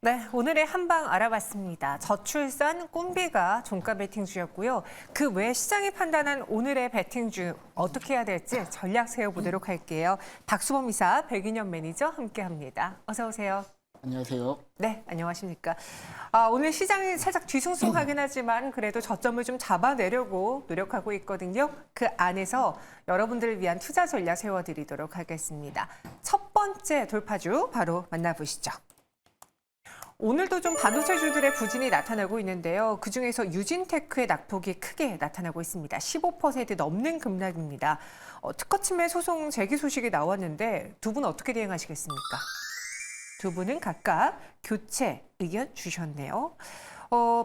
네, 오늘의 한방 알아봤습니다. 저출산 꿈비가 종가 베팅주였고요. 그 외 시장이 판단한 오늘의 베팅주 어떻게 해야 될지 전략 세워보도록 할게요. 박수범 이사 백인현 매니저 함께합니다. 어서 오세요. 안녕하세요. 네, 안녕하십니까. 오늘 시장이 살짝 뒤숭숭하긴 하지만 그래도 저점을 좀 잡아내려고 노력하고 있거든요. 그 안에서 여러분들을 위한 투자 전략 세워드리도록 하겠습니다. 첫 번째 돌파주 바로 만나보시죠. 오늘도 좀 반도체주들의 부진이 나타나고 있는데요. 그중에서 유진테크의 낙폭이 크게 나타나고 있습니다. 15% 넘는 급락입니다. 특허 침해 소송 제기 소식이 나왔는데 두 분 어떻게 대응하시겠습니까? 두 분은 각각 교체 의견 주셨네요.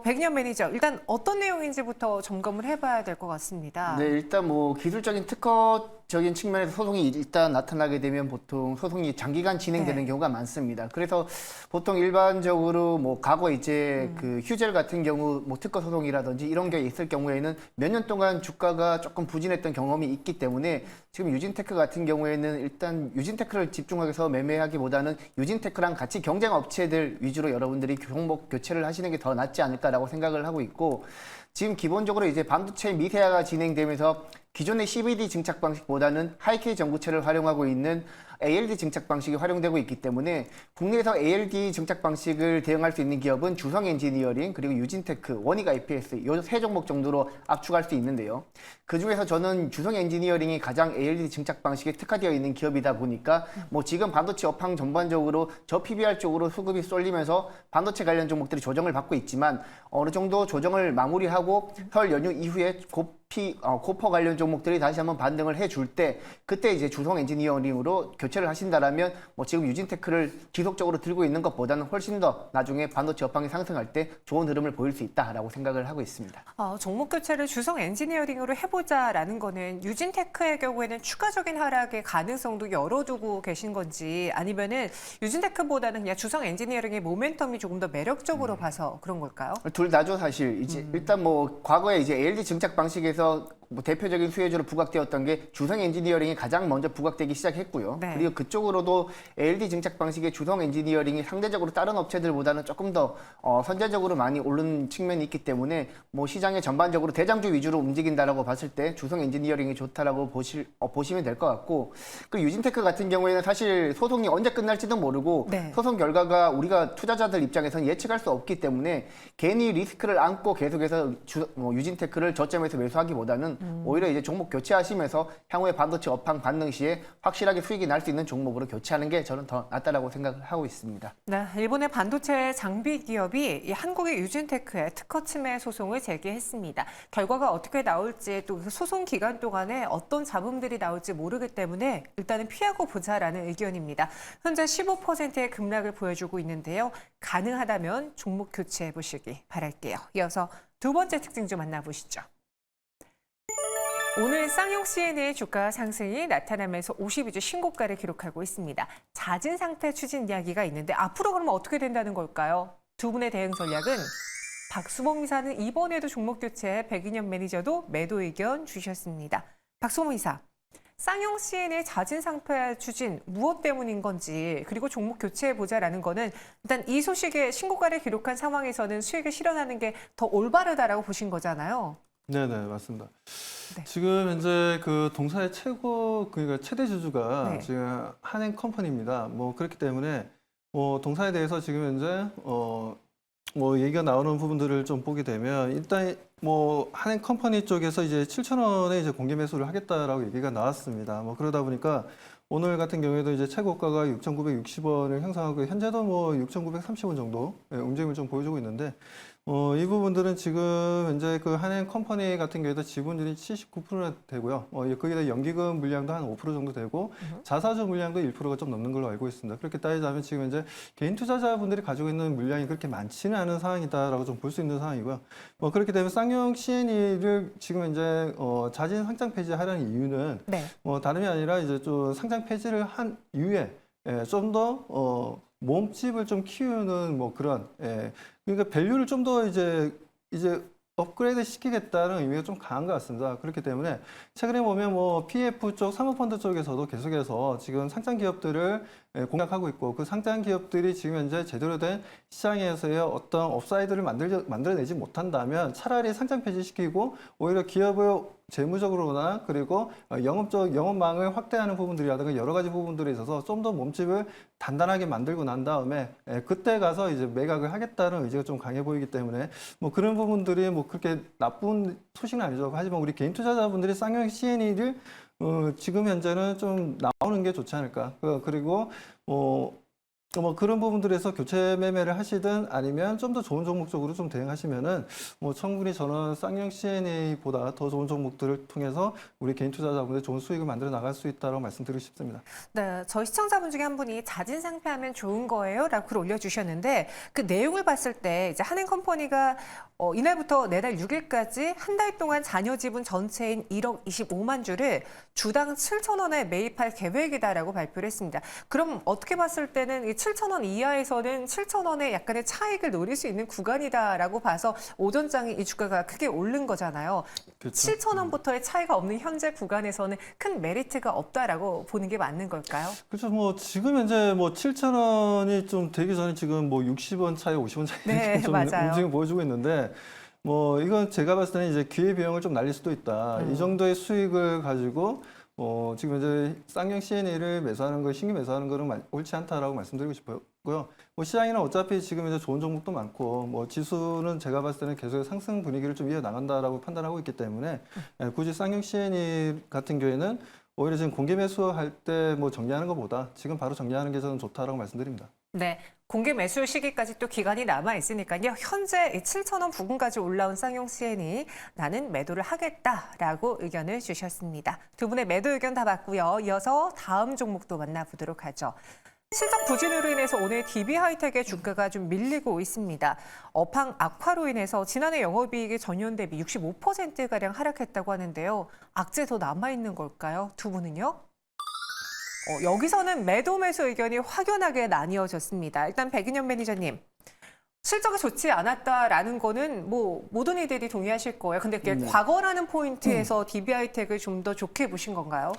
백년 매니저, 일단 어떤 내용인지부터 점검을 해봐야 될 것 같습니다. 네, 일단 뭐 기술적인 특허적인 측면에서 소송이 일단 나타나게 되면 보통 소송이 장기간 진행되는 네. 경우가 많습니다. 그래서 보통 일반적으로 뭐 과거 이제 그 휴젤 같은 경우 뭐 특허 소송이라든지 이런 게 있을 경우에는 몇 년 동안 주가가 조금 부진했던 경험이 있기 때문에 지금 유진테크 같은 경우에는 일단 유진테크를 집중해서 매매하기보다는 유진테크랑 같이 경쟁 업체들 위주로 여러분들이 종목 교체를 하시는 게 더 낫지 않을까라고 생각을 하고 있고, 지금 기본적으로 이제 반도체 미세화가 진행되면서 기존의 CVD 증착 방식보다는 하이K 전구체를 활용하고 있는 ALD 증착 방식이 활용되고 있기 때문에 국내에서 ALD 증착 방식을 대응할 수 있는 기업은 주성 엔지니어링 그리고 유진테크, 원익 IPS 이 세 종목 정도로 압축할 수 있는데요. 그중에서 저는 주성 엔지니어링이 가장 ALD 증착 방식에 특화되어 있는 기업이다 보니까 뭐 지금 반도체 업황 전반적으로 저 PBR 쪽으로 수급이 쏠리면서 반도체 관련 종목들이 조정을 받고 있지만 어느 정도 조정을 마무리하고 설 연휴 이후에 코퍼 관련 종목들이 다시 한번 반등을 해줄 때 그때 이제 주성 엔지니어링으로 교체를 하신다라면 뭐 지금 유진테크를 지속적으로 들고 있는 것보다는 훨씬 더 나중에 반도체 업황이 상승할 때 좋은 흐름을 보일 수 있다라고 생각을 하고 있습니다. 종목 교체를 주성 엔지니어링으로 해보자라는 거는 유진테크의 경우에는 추가적인 하락의 가능성도 열어두고 계신 건지 아니면은 유진테크보다는 그냥 주성 엔지니어링의 모멘텀이 조금 더 매력적으로 봐서 그런 걸까요? 둘 다죠, 사실. 이제 일단 뭐 과거에 이제 ALD 증착 방식에서 뭐 대표적인 수혜주로 부각되었던 게 주성 엔지니어링이 가장 먼저 부각되기 시작했고요. 네. 그리고 그쪽으로도 ALD 증착 방식의 주성 엔지니어링이 상대적으로 다른 업체들보다는 조금 더 선제적으로 많이 오른 측면이 있기 때문에 뭐 시장에 전반적으로 대장주 위주로 움직인다라고 봤을 때 주성 엔지니어링이 좋다라고 보시면 될 것 같고, 그리고 유진테크 같은 경우에는 사실 소송이 언제 끝날지도 모르고 네. 소송 결과가 우리가 투자자들 입장에서는 예측할 수 없기 때문에 괜히 리스크를 안고 계속해서 유진테크를 저점에서 매수하기보다는 오히려 이제 종목 교체하시면서 향후에 반도체 업황 반등 시에 확실하게 수익이 날 수 있는 종목으로 교체하는 게 저는 더 낫다라고 생각을 하고 있습니다. 네, 일본의 반도체 장비 기업이 이 한국의 유진테크에 특허 침해 소송을 제기했습니다. 결과가 어떻게 나올지 또 그 소송 기간 동안에 어떤 잡음들이 나올지 모르기 때문에 일단은 피하고 보자라는 의견입니다. 현재 15%의 급락을 보여주고 있는데요. 가능하다면 종목 교체해 보시기 바랄게요. 이어서 두 번째 특징 좀 만나보시죠. 오늘 쌍용 CN의 주가 상승이 나타나면서 52주 신고가를 기록하고 있습니다. 잦은 상태 추진 이야기가 있는데 앞으로 그러면 어떻게 된다는 걸까요? 두 분의 대응 전략은 박수범 이사는 이번에도 종목 교체에 백인현 매니저도 매도 의견 주셨습니다. 박수범 이사, 쌍용 CN의 잦은 상태 추진 무엇 때문인 건지 그리고 종목 교체해보자라는 거는 일단 이 소식에 신고가를 기록한 상황에서는 수익을 실현하는 게 더 올바르다라고 보신 거잖아요. 네네, 맞습니다. 네. 지금 현재 그 동사의 그러니까 최대 주주가 네. 지금 한행 컴퍼니입니다. 뭐 그렇기 때문에 동사에 대해서 지금 현재 뭐 얘기가 나오는 부분들을 좀 보게 되면 일단 뭐 한행 컴퍼니 쪽에서 이제 7,000원에 이제 공개 매수를 하겠다라고 얘기가 나왔습니다. 뭐 그러다 보니까 오늘 같은 경우에도 이제 최고가가 6,960원을 형성하고 현재도 뭐 6,930원 정도 움직임을 좀 보여주고 있는데 이 부분들은 지금 현재 그 한행 컴퍼니 같은 경우에도 지분율이 79% 되고요. 거기다 연기금 물량도 한 5% 정도 되고 자사주 물량도 1%가 좀 넘는 걸로 알고 있습니다. 그렇게 따지자면 지금 현재 개인 투자자분들이 가지고 있는 물량이 그렇게 많지는 않은 상황이다라고 좀 볼 수 있는 상황이고요. 그렇게 되면 쌍용 CNE를 지금 현재 자진 상장 폐지하려는 이유는 네. 다름이 아니라 이제 좀 상장 폐지를 한 이후에 좀 더 몸집을 좀 키우는 뭐 그런 그러니까 밸류를 좀 더 이제 업그레이드 시키겠다는 의미가 좀 강한 것 같습니다. 그렇기 때문에 최근에 보면 뭐 PF 쪽 사모펀드 쪽에서도 계속해서 지금 상장 기업들을 공략하고 있고 그 상장 기업들이 지금 현재 제대로 된 시장에서의 어떤 업사이드를 만들어내지 못한다면 차라리 상장 폐지시키고 오히려 기업을 재무적으로나 그리고 영업망을 확대하는 부분들이라든가 여러 가지 부분들에 있어서 좀 더 몸집을 단단하게 만들고 난 다음에 그때 가서 이제 매각을 하겠다는 의지가 좀 강해 보이기 때문에 뭐 그런 부분들이 뭐 그렇게 나쁜 소식은 아니죠. 하지만 우리 개인 투자자분들이 쌍용 C&E를 지금 현재는 좀 나오는 게 좋지 않을까. 그리고 뭐 그런 부분들에서 교체 매매를 하시든 아니면 좀 더 좋은 종목 쪽으로 좀 대응하시면은 뭐 충분히 저는 쌍용 C&A보다 더 좋은 종목들을 통해서 우리 개인 투자자분들 좋은 수익을 만들어 나갈 수 있다고 말씀드리고 싶습니다. 네, 저희 시청자분 중에 한 분이 자진 상폐하면 좋은 거예요? 라고 글 올려주셨는데 그 내용을 봤을 때 이제 한행컴퍼니가 이날부터 내달 6일까지 한 달 동안 잔여 지분 전체인 1억 25만 주를 주당 7,000원에 매입할 계획이다라고 발표를 했습니다. 그럼 어떻게 봤을 때는 이 7,000원 이하에서는 7,000원의 약간의 차익을 노릴 수 있는 구간이다라고 봐서 오전장에 이 주가가 크게 오른 거잖아요. 그렇죠. 7,000원부터의 차이가 없는 현재 구간에서는 큰 메리트가 없다라고 보는 게 맞는 걸까요? 그렇죠. 뭐 지금 현재 뭐 7,000원이 좀 되기 전에 지금 뭐 60원 차이, 50원 차이 네, 이렇게 좀 맞아요. 움직임 보여주고 있는데 뭐 이건 제가 봤을 때는 이제 기회 비용을 좀 날릴 수도 있다. 이 정도의 수익을 가지고 지금 이제 쌍용 C&A를 매수하는 거, 신규 매수하는 거는 옳지 않다라고 말씀드리고 싶고요. 뭐 시장에는 어차피 지금 이제 좋은 종목도 많고, 뭐 지수는 제가 봤을 때는 계속 상승 분위기를 좀 이어나간다라고 판단하고 있기 때문에 굳이 쌍용 C&A 같은 경우에는 오히려 지금 공개 매수할 때 뭐 정리하는 것보다 지금 바로 정리하는 게 저는 좋다라고 말씀드립니다. 네, 공개 매수 시기까지 또 기간이 남아 있으니까요. 현재 7,000원 부근까지 올라온 쌍용 C&E 나는 매도를 하겠다라고 의견을 주셨습니다. 두 분의 매도 의견 다 봤고요. 이어서 다음 종목도 만나보도록 하죠. 실적 부진으로 인해서 오늘 DB하이텍의 주가가 좀 밀리고 있습니다. 업황 악화로 인해서 지난해 영업이익이 전년 대비 65%가량 하락했다고 하는데요. 악재 더 남아있는 걸까요? 두 분은요? 여기서는 매도 매수 의견이 확연하게 나뉘어졌습니다. 일단 백인현 매니저님. 실적이 좋지 않았다라는 거는 뭐 모든 이들이 동의하실 거예요. 근데 그게 과거라는 포인트에서 DB하이텍을 좀 더 좋게 보신 건가요?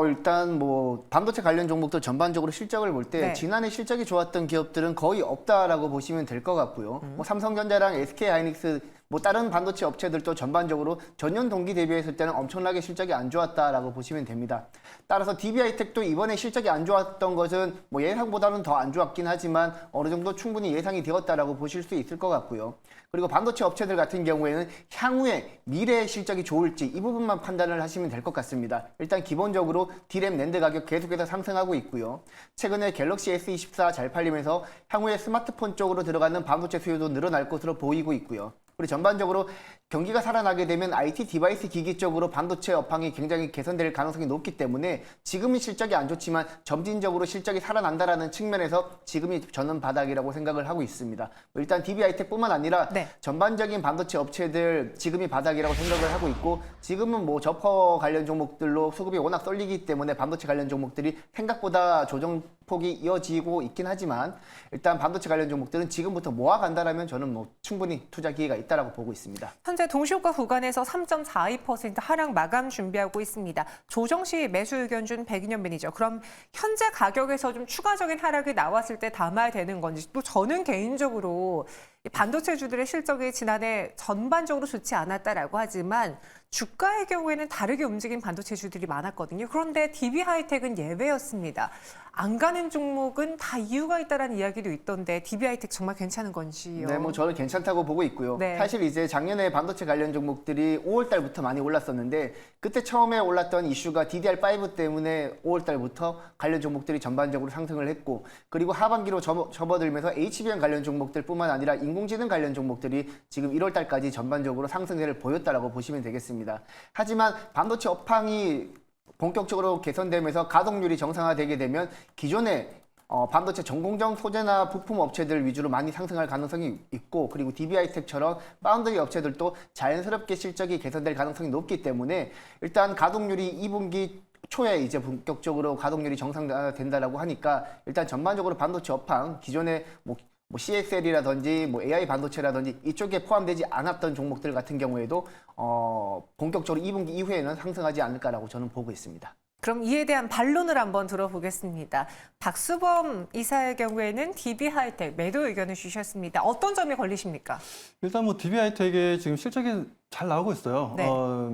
일단 뭐 반도체 관련 종목들 전반적으로 실적을 볼 때 네. 지난해 실적이 좋았던 기업들은 거의 없다라고 보시면 될 것 같고요. 뭐 삼성전자랑 SK하이닉스 뭐 다른 반도체 업체들도 전반적으로 전년 동기 대비했을 때는 엄청나게 실적이 안 좋았다라고 보시면 됩니다. 따라서 DB하이텍도 이번에 실적이 안 좋았던 것은 뭐 예상보다는 더 안 좋았긴 하지만 어느 정도 충분히 예상이 되었다라고 보실 수 있을 것 같고요. 그리고 반도체 업체들 같은 경우에는 향후에 미래의 실적이 좋을지 이 부분만 판단을 하시면 될 것 같습니다. 일단 기본적으로 D램 낸드 가격 계속해서 상승하고 있고요. 최근에 갤럭시 S24 잘 팔리면서 향후에 스마트폰 쪽으로 들어가는 반도체 수요도 늘어날 것으로 보이고 있고요. 그리고 전반적으로 경기가 살아나게 되면 IT 디바이스 기기 쪽으로 반도체 업황이 굉장히 개선될 가능성이 높기 때문에 지금은 실적이 안 좋지만 점진적으로 실적이 살아난다라는 측면에서 지금이 저는 바닥이라고 생각을 하고 있습니다. 일단 DB하이텍뿐만 아니라 네. 전반적인 반도체 업체들 지금이 바닥이라고 생각을 하고 있고 지금은 뭐 저퍼 관련 종목들로 수급이 워낙 쏠리기 때문에 반도체 관련 종목들이 생각보다 조정폭이 이어지고 있긴 하지만 일단 반도체 관련 종목들은 지금부터 모아간다라면 저는 뭐 충분히 투자 기회가 있다라고 보고 있습니다. 현재 동시효과 구간에서 3.42% 하락 마감 준비하고 있습니다. 조정 시 매수 의견 준 백인현 매니저. 그럼 현재 가격에서 좀 추가적인 하락이 나왔을 때 담아야 되는 건지 또 저는 개인적으로 이 반도체주들의 실적이 지난해 전반적으로 좋지 않았다라고 하지만 주가의 경우에는 다르게 움직인 반도체주들이 많았거든요. 그런데 DB하이텍은 예외였습니다. 안 가는 종목은 다 이유가 있다라는 이야기도 있던데 DB하이텍 정말 괜찮은 건지요? 네, 뭐 저는 괜찮다고 보고 있고요. 네. 사실 이제 작년에 반도체 관련 종목들이 5월 달부터 많이 올랐었는데 그때 처음에 올랐던 이슈가 DDR5 때문에 5월 달부터 관련 종목들이 전반적으로 상승을 했고 그리고 하반기로 접어들면서 HBM 관련 종목들뿐만 아니라 인공지능 관련 종목들이 지금 1월 달까지 전반적으로 상승세를 보였다라고 보시면 되겠습니다. 하지만 반도체 업황이 본격적으로 개선되면서 가동률이 정상화되게 되면 기존의 반도체 전공정 소재나 부품 업체들 위주로 많이 상승할 가능성이 있고 그리고 DB하이텍처럼 파운드리 업체들도 자연스럽게 실적이 개선될 가능성이 높기 때문에 일단 가동률이 2분기 초에 이제 본격적으로 가동률이 정상화된다라고 하니까 일단 전반적으로 반도체 업황 기존에 뭐 뭐 CXL이라든지 뭐 AI 반도체라든지 이쪽에 포함되지 않았던 종목들 같은 경우에도 본격적으로 2분기 이후에는 상승하지 않을까라고 저는 보고 있습니다. 그럼 이에 대한 반론을 한번 들어보겠습니다. 박수범 이사의 경우에는 DB하이텍 매도 의견을 주셨습니다. 어떤 점이 걸리십니까? 일단 뭐 DB하이텍이 지금 실적이 잘 나오고 있어요. 네.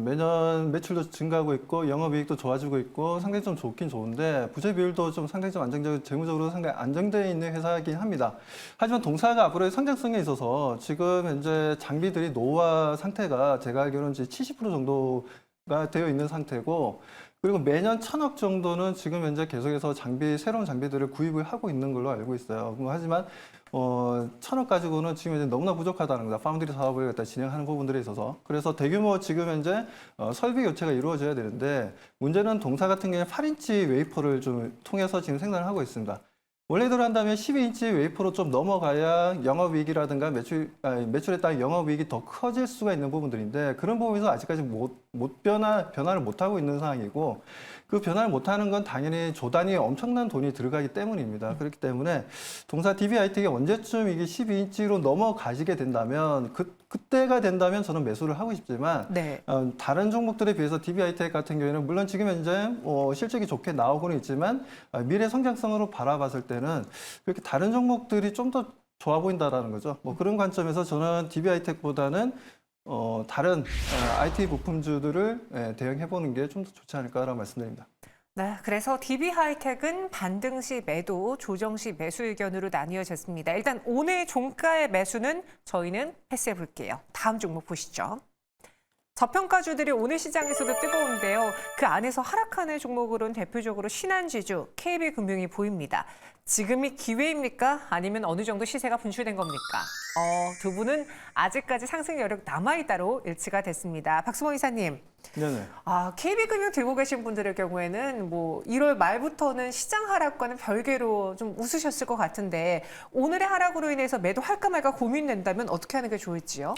매년 매출도 증가하고 있고 영업이익도 좋아지고 있고 상당히 좀 좋긴 좋은데 부채 비율도 좀 상당히 좀 안정적, 재무적으로 상당히 안정되어 있는 회사이긴 합니다. 하지만 동사가 앞으로의 성장성에 있어서 지금 현재 장비들이 노후화 상태가 제가 알기로는 이제 70% 정도가 되어 있는 상태고, 그리고 매년 1,000억 정도는 지금 현재 계속해서 새로운 장비들을 구입을 하고 있는 걸로 알고 있어요. 하지만 1,000억 가지고는 지금 이제 너무나 부족하다는 거다. 파운드리 사업을 갖다 진행하는 부분들에 있어서. 그래서 대규모 지금 현재 설비 교체가 이루어져야 되는데, 문제는 동사 같은 경우에 8인치 웨이퍼를 좀 통해서 지금 생산을 하고 있습니다. 원래대로 한다면 12인치 웨이퍼로 좀 넘어가야 영업이익이라든가 매출에 따른 영업이익이 더 커질 수가 있는 부분들인데, 그런 부분에서 아직까지 변화를 못하고 있는 상황이고, 그 변화를 못하는 건 당연히 조단위에 엄청난 돈이 들어가기 때문입니다. 그렇기 때문에 동사 DB하이텍이 언제쯤 이게 12인치로 넘어가시게 된다면, 그때가 된다면 저는 매수를 하고 싶지만, 네. 다른 종목들에 비해서 DB하이텍 같은 경우에는 물론 지금 현재 실적이 좋게 나오고는 있지만 미래 성장성으로 바라봤을 때는 그렇게 다른 종목들이 좀 더 좋아 보인다라는 거죠. 뭐 그런 관점에서 저는 DB하이텍보다는 다른 IT 부품주들을 대응해보는 게 좀 더 좋지 않을까라고 말씀드립니다. 네, 그래서 DB하이텍은 반등 시 매도, 조정 시 매수 의견으로 나뉘어졌습니다. 일단 오늘 종가의 매수는 저희는 패스해 볼게요. 다음 종목 보시죠. 저평가주들이 오늘 시장에서도 뜨거운데요. 그 안에서 하락하는 종목으로는 대표적으로 신한지주, KB금융이 보입니다. 지금이 기회입니까? 아니면 어느 정도 시세가 분출된 겁니까? 두 분은 아직까지 상승 여력 남아있다로 일치가 됐습니다. 박수범 이사님. 네네. KB금융 들고 계신 분들의 경우에는 뭐 1월 말부터는 시장 하락과는 별개로 좀 웃으셨을 것 같은데, 오늘의 하락으로 인해서 매도할까 말까 고민된다면 어떻게 하는 게 좋을지요?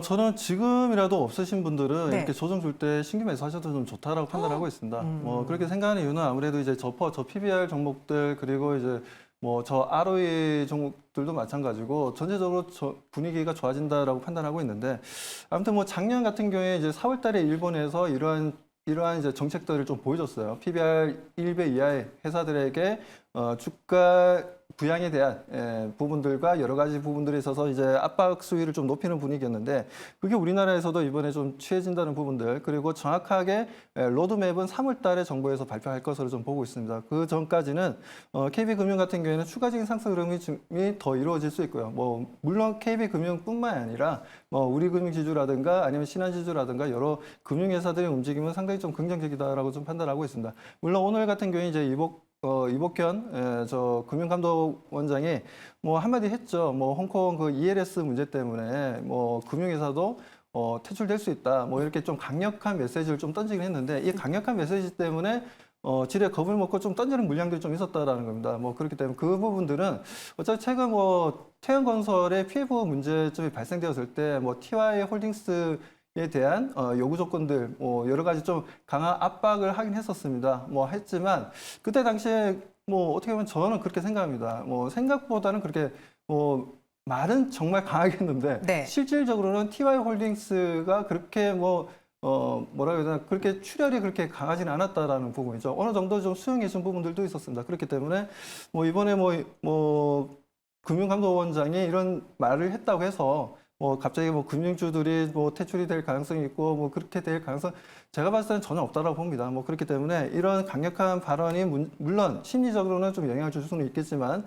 저는 지금이라도 없으신 분들은 네. 이렇게 조정 줄 때 신규 매수하셔도 좀 좋다라고 판단하고 있습니다. 그렇게 생각하는 이유는 아무래도 이제 저 PBR 종목들, 그리고 이제 뭐 저 ROE 종목들도 마찬가지고 전체적으로 분위기가 좋아진다라고 판단하고 있는데, 아무튼 뭐 작년 같은 경우에 이제 4월 달에 일본에서 이러한 이제 정책들을 좀 보여줬어요. PBR 1배 이하의 회사들에게 주가 부양에 대한 부분들과 여러 가지 부분들에 있어서 이제 압박 수위를 좀 높이는 분위기였는데, 그게 우리나라에서도 이번에 좀 취해진다는 부분들, 그리고 정확하게 로드맵은 3월 달에 정부에서 발표할 것으로 좀 보고 있습니다. 그 전까지는 KB금융 같은 경우에는 추가적인 상승 흐름이 더 이루어질 수 있고요. 뭐 물론 KB금융뿐만 아니라 우리금융지주라든가 아니면 신한지주라든가 여러 금융회사들의 움직임은 상당히 좀 긍정적이다라고 좀 판단하고 있습니다. 물론 오늘 같은 경우에 이제 이복현 저 금융감독원장이 뭐 한마디 했죠. 뭐 홍콩 그 ELS 문제 때문에 뭐 금융회사도 퇴출될 수 있다. 뭐 이렇게 좀 강력한 메시지를 좀 던지긴 했는데, 이 강력한 메시지 때문에 지레 겁을 먹고 좀 던지는 물량들이 좀 있었다라는 겁니다. 뭐 그렇기 때문에 그 부분들은 어차피 최근 뭐 태형건설의 PF 문제점이 발생되었을 때 뭐 TY 홀딩스에 대한 요구 조건들 여러 가지 좀 강한 압박을 하긴 했었습니다. 뭐 했지만 그때 당시에 뭐 어떻게 보면 저는 그렇게 생각합니다. 뭐 생각보다는 그렇게 말은 정말 강하게 했는데 네. 실질적으로는 TY 홀딩스가 그렇게 뭐라 해야 되나, 그렇게 출혈이 그렇게 강하지는 않았다라는 부분이죠. 어느 정도 좀 수용해 준 부분들도 있었습니다. 그렇기 때문에 뭐 이번에 금융감독원장이 이런 말을 했다고 해서 갑자기 금융주들이 퇴출이 될 가능성이 있고 그렇게 될 가능성, 제가 봤을 때는 전혀 없다라고 봅니다. 그렇기 때문에 이런 강력한 발언이 물론 심리적으로는 좀 영향을 줄 수는 있겠지만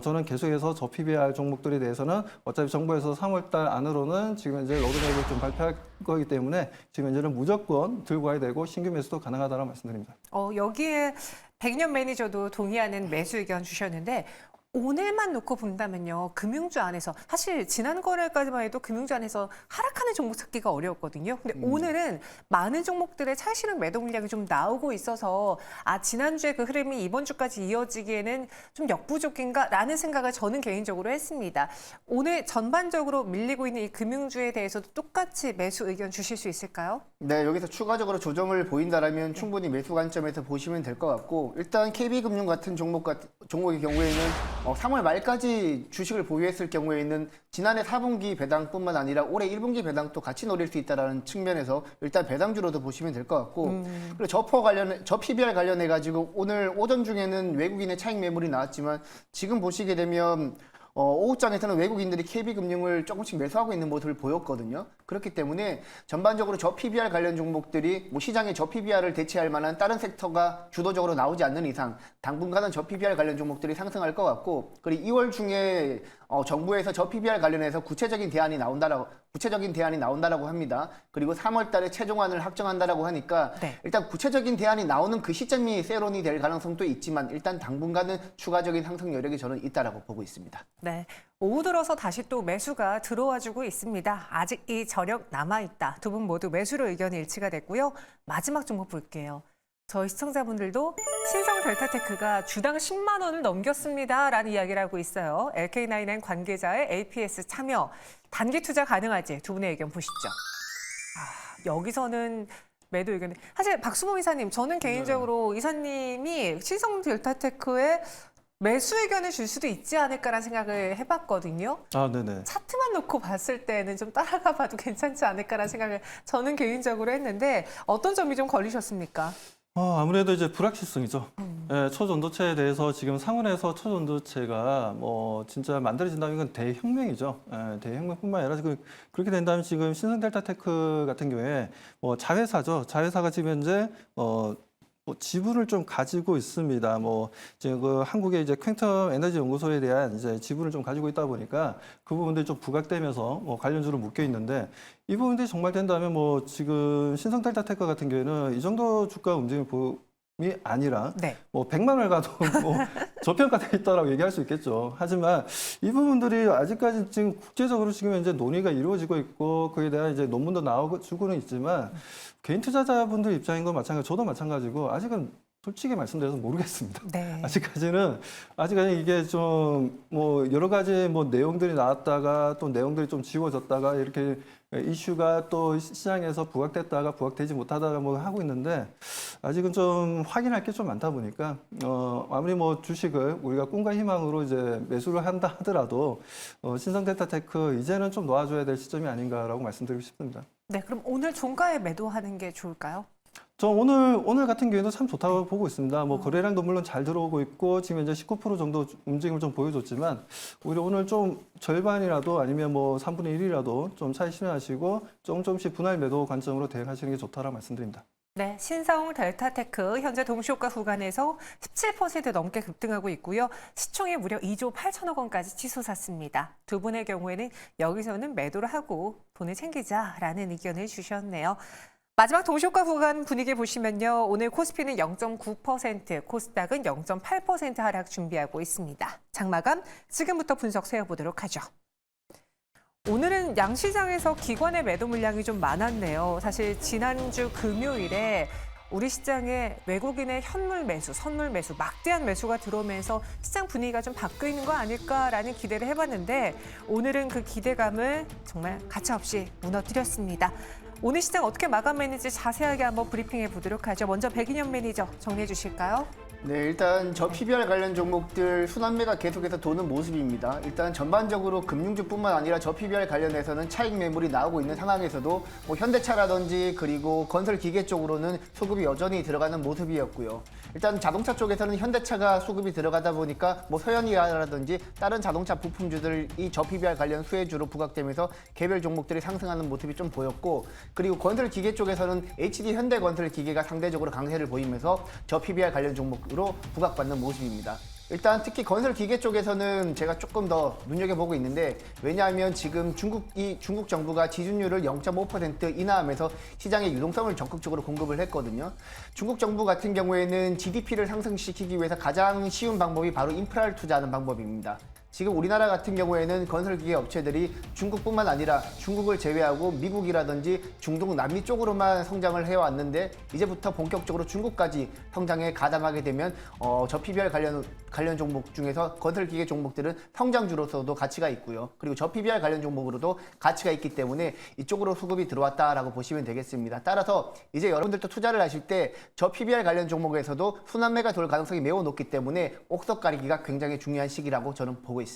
저는 계속해서 저 PBR 종목들에 대해서는 어차피 정부에서 3월달 안으로는 지금 이제 로드맵을 좀 발표할 거기 때문에 지금 현재는 무조건 들고 가야 되고 신규 매수도 가능하다고 말씀드립니다. 여기에 백년 매니저도 동의하는 매수 의견 주셨는데, 오늘만 놓고 본다면요, 금융주 안에서 사실 지난 거래까지만 해도 금융주 안에서 하락하는 종목 찾기가 어려웠거든요. 근데 오늘은 많은 종목들의 찰실한 매도 물량이 좀 나오고 있어서 지난주에 그 흐름이 이번 주까지 이어지기에는 좀 역부족인가라는 생각을 저는 개인적으로 했습니다. 오늘 전반적으로 밀리고 있는 이 금융주에 대해서도 똑같이 매수 의견 주실 수 있을까요? 네, 여기서 추가적으로 조정을 보인다라면 충분히 매수 관점에서 보시면 될 것 같고, 일단 KB금융 같은 종목의 경우에는 3월 말까지 주식을 보유했을 경우에는 지난해 4분기 배당뿐만 아니라 올해 1분기 배당도 같이 노릴 수 있다는 측면에서 일단 배당주로도 보시면 될 것 같고 그리고 저 PBR 관련해 가지고 오늘 오전 중에는 외국인의 차익 매물이 나왔지만 지금 보시게 되면 오후장에서는 외국인들이 KB금융을 조금씩 매수하고 있는 모습을 보였거든요. 그렇기 때문에 전반적으로 저 PBR 관련 종목들이 뭐 시장에 저 PBR을 대체할 만한 다른 섹터가 주도적으로 나오지 않는 이상 당분간은 저 PBR 관련 종목들이 상승할 것 같고 그리고 2월 중에 정부에서 저 PBR 관련해서 구체적인 대안이 나온다라고 합니다. 그리고 3월 달에 최종안을 확정한다라고 하니까 네. 일단 구체적인 대안이 나오는 그 시점이 세론이 될 가능성도 있지만 일단 당분간은 추가적인 상승 여력이 저는 있다라고 보고 있습니다. 네. 오후 들어서 다시 또 매수가 들어와주고 있습니다. 아직 이 저력 남아있다. 두 분 모두 매수로 의견이 일치가 됐고요. 마지막 종목 볼게요. 저희 시청자분들도 신성 델타테크가 주당 10만 원을 넘겼습니다. 라는 이야기를 하고 있어요. LK9N 관계자의 APS 참여. 단기 투자 가능할지 두 분의 의견 보시죠. 여기서는 매도 의견. 사실 박수모 이사님, 저는 개인적으로 이사님이 신성 델타테크에 매수 의견을 줄 수도 있지 않을까라는 생각을 해봤거든요. 아, 네네. 차트만 놓고 봤을 때는 좀 따라가 봐도 괜찮지 않을까라는 생각을 저는 개인적으로 했는데 어떤 점이 좀 걸리셨습니까? 아무래도 이제 불확실성이죠. 예, 초전도체에 대해서 지금 상온에서 초전도체가 뭐 진짜 만들어진다면 이건 대혁명이죠. 예, 대혁명뿐만 아니라 지금 그렇게 된다면 지금 신성델타테크 같은 경우에 뭐 자회사죠. 자회사가 지금 현재 뭐 지분을 좀 가지고 있습니다. 뭐 지금 그 한국의 이제 퀀텀 에너지 연구소에 대한 이제 지분을 좀 가지고 있다 보니까 그 부분들이 좀 부각되면서 뭐 관련주로 묶여 있는데 이 부분들이 정말 된다면 뭐 지금 신성델타테크 같은 경우에는 이 정도 주가 움직임이 아니라 네. 뭐 100만 원을 가도 뭐 저평가돼 있다라고 얘기할 수 있겠죠. 하지만 이 부분들이 아직까지 지금 국제적으로 지금 현재 논의가 이루어지고 있고 그에 대한 이제 논문도 나오고는 있지만 개인 투자자분들 입장인 건 마찬가지, 저도 마찬가지고 아직은 솔직히 말씀드려서 모르겠습니다. 네. 아직까지는 이게 좀 뭐 여러 가지 뭐 내용들이 나왔다가 또 내용들이 좀 지워졌다가 이렇게 이슈가 또 시장에서 부각됐다가 부각되지 못하다가 뭐 하고 있는데 아직은 좀 확인할 게 좀 많다 보니까 아무리 뭐 주식을 우리가 꿈과 희망으로 이제 매수를 한다 하더라도 신성델타테크 이제는 좀 놓아줘야 될 시점이 아닌가라고 말씀드리고 싶습니다. 네, 그럼 오늘 종가에 매도하는 게 좋을까요? 저 오늘 같은 경우에는 참 좋다고 보고 있습니다. 뭐 거래량도 물론 잘 들어오고 있고 지금 이제 19% 정도 움직임을 좀 보여줬지만 오히려 오늘 좀 절반이라도 아니면 뭐 3분의 1이라도 좀 차익 실현하시고 조금씩 분할 매도 관점으로 대응하시는 게 좋다라고 말씀드립니다. 네, 신성 델타테크 현재 동시효과 구간에서 17% 넘게 급등하고 있고요. 시총이 무려 2조 8천억 원까지 치솟았습니다. 두 분의 경우에는 여기서는 매도를 하고 돈을 챙기자라는 의견을 주셨네요. 마지막 동시효과 구간 분위기 보시면요. 오늘 코스피는 0.9%, 코스닥은 0.8% 하락 준비하고 있습니다. 장마감 지금부터 분석 세워보도록 하죠. 오늘은 양시장에서 기관의 매도 물량이 좀 많았네요. 사실 지난주 금요일에 우리 시장에 외국인의 현물 매수, 선물 매수, 막대한 매수가 들어오면서 시장 분위기가 좀 바뀌어 있는 거 아닐까라는 기대를 해봤는데 오늘은 그 기대감을 정말 가차없이 무너뜨렸습니다. 오늘 시장 어떻게 마감했는지 자세하게 한번 브리핑해 보도록 하죠. 먼저 백인현 매니저 정리해 주실까요? 네, 일단 저 PBR 관련 종목들 순환매가 계속해서 도는 모습입니다. 일단 전반적으로 금융주뿐만 아니라 저 PBR 관련해서는 차익 매물이 나오고 있는 상황에서도 뭐 현대차라든지 그리고 건설기계 쪽으로는 수급이 여전히 들어가는 모습이었고요. 일단 자동차 쪽에서는 현대차가 수급이 들어가다 보니까 뭐 서현이라든지 다른 자동차 부품주들이 저 PBR 관련 수혜주로 부각되면서 개별 종목들이 상승하는 모습이 좀 보였고 그리고 건설기계 쪽에서는 HD 현대건설기계가 상대적으로 강세를 보이면서 저 PBR 관련 종목으로 부각받는 모습입니다. 일단 특히 건설기계 쪽에서는 제가 조금 더 눈여겨보고 있는데 왜냐하면 지금 중국 정부가 지준율을 0.5% 인하하면서 시장의 유동성을 적극적으로 공급을 했거든요. 중국 정부 같은 경우에는 GDP를 상승시키기 위해서 가장 쉬운 방법이 바로 인프라를 투자하는 방법입니다. 지금 우리나라 같은 경우에는 건설기계 업체들이 중국뿐만 아니라 중국을 제외하고 미국이라든지 중동 남미 쪽으로만 성장을 해왔는데 이제부터 본격적으로 중국까지 성장에 가담하게 되면 저 PBR 관련 종목 중에서 건설기계 종목들은 성장주로서도 가치가 있고요. 그리고 저 PBR 관련 종목으로도 가치가 있기 때문에 이쪽으로 수급이 들어왔다라고 보시면 되겠습니다. 따라서 이제 여러분들도 투자를 하실 때 저 PBR 관련 종목에서도 순환매가 돌 가능성이 매우 높기 때문에 옥석 가리기가 굉장히 중요한 시기라고 저는 보고 있습니다.